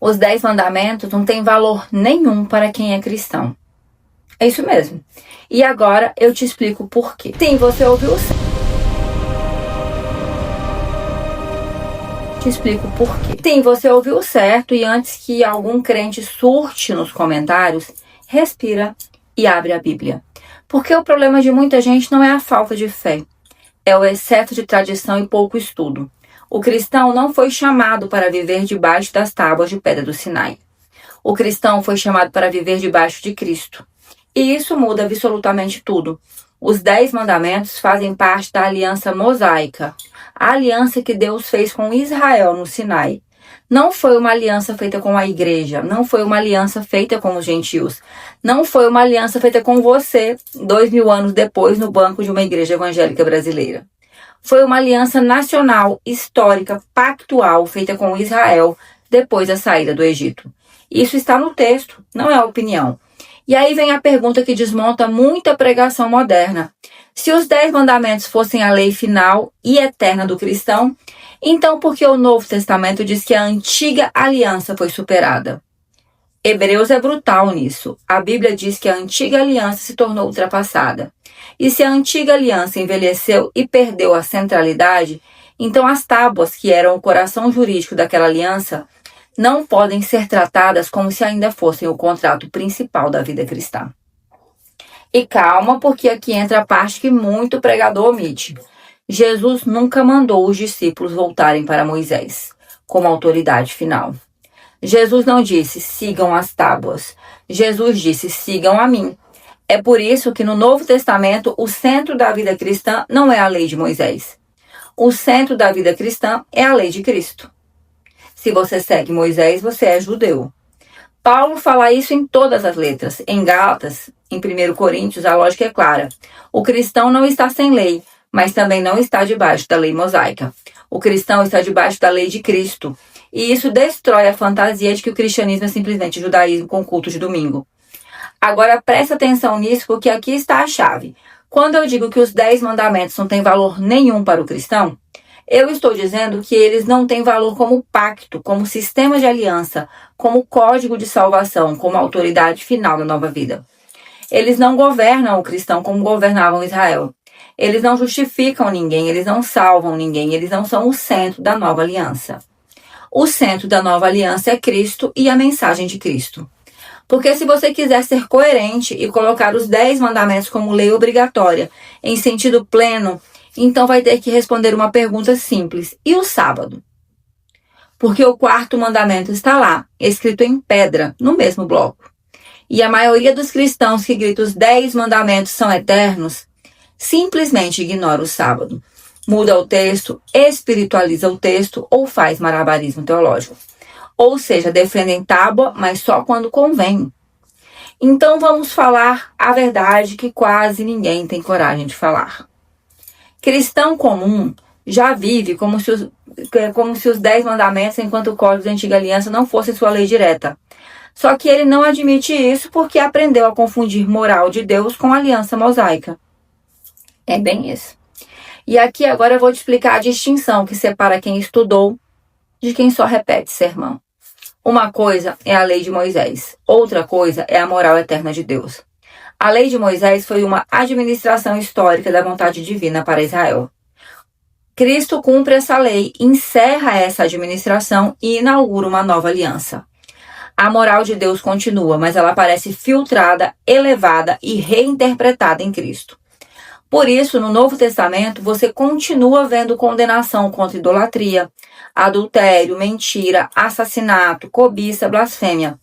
Os 10 mandamentos não têm valor nenhum para quem é cristão. É isso mesmo. E agora eu te explico por quê. Sim, você ouviu certo. Te explico por quê. Sim, você ouviu certo, e antes que algum crente surte nos comentários, respira e abre a Bíblia. Porque o problema de muita gente não é a falta de fé, é o excesso de tradição e pouco estudo. O cristão não foi chamado para viver debaixo das tábuas de pedra do Sinai. O cristão foi chamado para viver debaixo de Cristo. E isso muda absolutamente tudo. Os 10 mandamentos fazem parte da aliança mosaica, a aliança que Deus fez com Israel no Sinai. Não foi uma aliança feita com a igreja, não foi uma aliança feita com os gentios, não foi uma aliança feita com você 2000 anos depois no banco de uma igreja evangélica brasileira. Foi uma aliança nacional, histórica, pactual, feita com Israel depois da saída do Egito. Isso está no texto, não é opinião. E aí vem a pergunta que desmonta muita pregação moderna. Se os 10 mandamentos fossem a lei final e eterna do cristão, então por que o Novo Testamento diz que a antiga aliança foi superada? Hebreus é brutal nisso. A Bíblia diz que a antiga aliança se tornou ultrapassada. E se a antiga aliança envelheceu e perdeu a centralidade, então as tábuas, que eram o coração jurídico daquela aliança, não podem ser tratadas como se ainda fossem o contrato principal da vida cristã. E calma, porque aqui entra a parte que muito pregador omite. Jesus nunca mandou os discípulos voltarem para Moisés como autoridade final. Jesus não disse, sigam as tábuas. Jesus disse, sigam a mim. É por isso que no Novo Testamento o centro da vida cristã não é a lei de Moisés. O centro da vida cristã é a lei de Cristo. Se você segue Moisés, você é judeu. Paulo fala isso em todas as letras. Em Gálatas, em 1 Coríntios, a lógica é clara. O cristão não está sem lei, mas também não está debaixo da lei mosaica. O cristão está debaixo da lei de Cristo. E isso destrói a fantasia de que o cristianismo é simplesmente judaísmo com culto de domingo. Agora presta atenção nisso, porque aqui está a chave. Quando eu digo que os 10 mandamentos não têm valor nenhum para o cristão, eu estou dizendo que eles não têm valor como pacto, como sistema de aliança, como código de salvação, como autoridade final da nova vida. Eles não governam o cristão como governavam Israel. Eles não justificam ninguém, eles não salvam ninguém, eles não são o centro da nova aliança. O centro da nova aliança é Cristo e a mensagem de Cristo. Porque se você quiser ser coerente e colocar os 10 mandamentos como lei obrigatória, em sentido pleno, então vai ter que responder uma pergunta simples. E o sábado? Porque o 4º mandamento está lá, escrito em pedra, no mesmo bloco. E a maioria dos cristãos que grita os 10 mandamentos são eternos, simplesmente ignora o sábado. Muda o texto, espiritualiza o texto ou faz malabarismo teológico. Ou seja, defendem tábua, mas só quando convém. Então vamos falar a verdade que quase ninguém tem coragem de falar. Cristão comum já vive como se os 10 mandamentos, enquanto o código da antiga aliança, não fosse sua lei direta. Só que ele não admite isso porque aprendeu a confundir moral de Deus com aliança mosaica. É bem isso. E aqui agora eu vou te explicar a distinção que separa quem estudou de quem só repete sermão. Uma coisa é a lei de Moisés, outra coisa é a moral eterna de Deus. A lei de Moisés foi uma administração histórica da vontade divina para Israel. Cristo cumpre essa lei, encerra essa administração e inaugura uma nova aliança. A moral de Deus continua, mas ela parece filtrada, elevada e reinterpretada em Cristo. Por isso, no Novo Testamento, você continua vendo condenação contra idolatria, adultério, mentira, assassinato, cobiça, blasfêmia.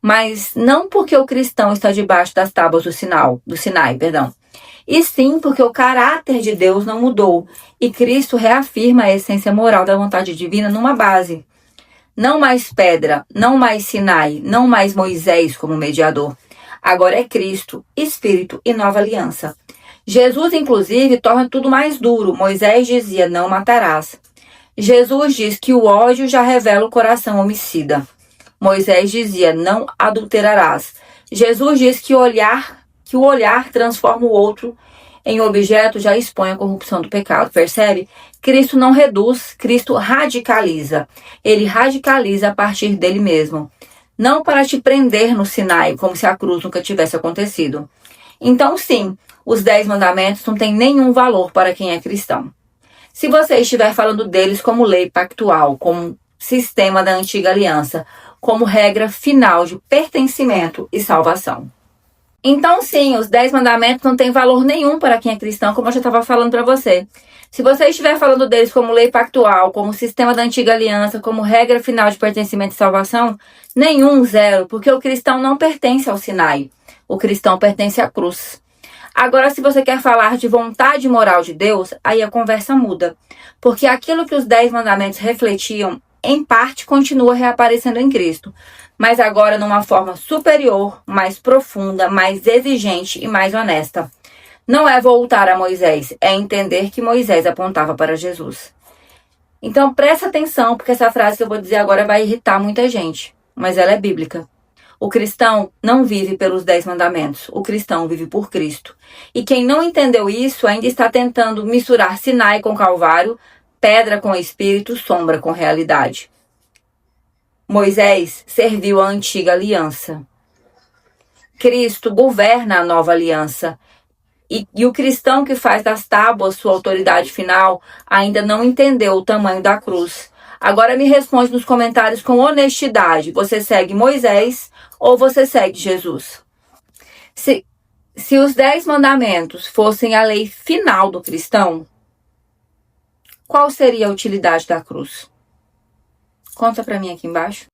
Mas não porque o cristão está debaixo das tábuas do Sinai, e sim porque o caráter de Deus não mudou e Cristo reafirma a essência moral da vontade divina numa base. Não mais pedra, não mais Sinai, não mais Moisés como mediador. Agora é Cristo, Espírito e nova aliança. Jesus, inclusive, torna tudo mais duro. Moisés dizia, não matarás. Jesus diz que o ódio já revela o coração homicida. Moisés dizia, não adulterarás. Jesus diz que o olhar transforma o outro em objeto já expõe a corrupção do pecado, percebe? Cristo não reduz, Cristo radicaliza. Ele radicaliza a partir dele mesmo. Não para te prender no Sinai, como se a cruz nunca tivesse acontecido. Então, sim, os 10 mandamentos não têm nenhum valor para quem é cristão. Se você estiver falando deles como lei pactual, como sistema da antiga aliança, como regra final de pertencimento e salvação. Então, sim, os 10 mandamentos não têm valor nenhum para quem é cristão, como eu já estava falando para você. Se você estiver falando deles como lei pactual, como sistema da antiga aliança, como regra final de pertencimento e salvação, nenhum, zero, porque o cristão não pertence ao Sinai. O cristão pertence à cruz. Agora, se você quer falar de vontade moral de Deus, aí a conversa muda. Porque aquilo que os 10 mandamentos refletiam, em parte, continua reaparecendo em Cristo. Mas agora numa forma superior, mais profunda, mais exigente e mais honesta. Não é voltar a Moisés, é entender que Moisés apontava para Jesus. Então presta atenção, porque essa frase que eu vou dizer agora vai irritar muita gente, mas ela é bíblica. O cristão não vive pelos 10 mandamentos, o cristão vive por Cristo. E quem não entendeu isso ainda está tentando misturar Sinai com Calvário, pedra com espírito, sombra com realidade. Moisés serviu a antiga aliança. Cristo governa a nova aliança. E o cristão que faz das tábuas sua autoridade final ainda não entendeu o tamanho da cruz. Agora me responde nos comentários com honestidade. Você segue Moisés ou você segue Jesus? Se os 10 mandamentos fossem a lei final do cristão, qual seria a utilidade da cruz? Conta pra mim aqui embaixo.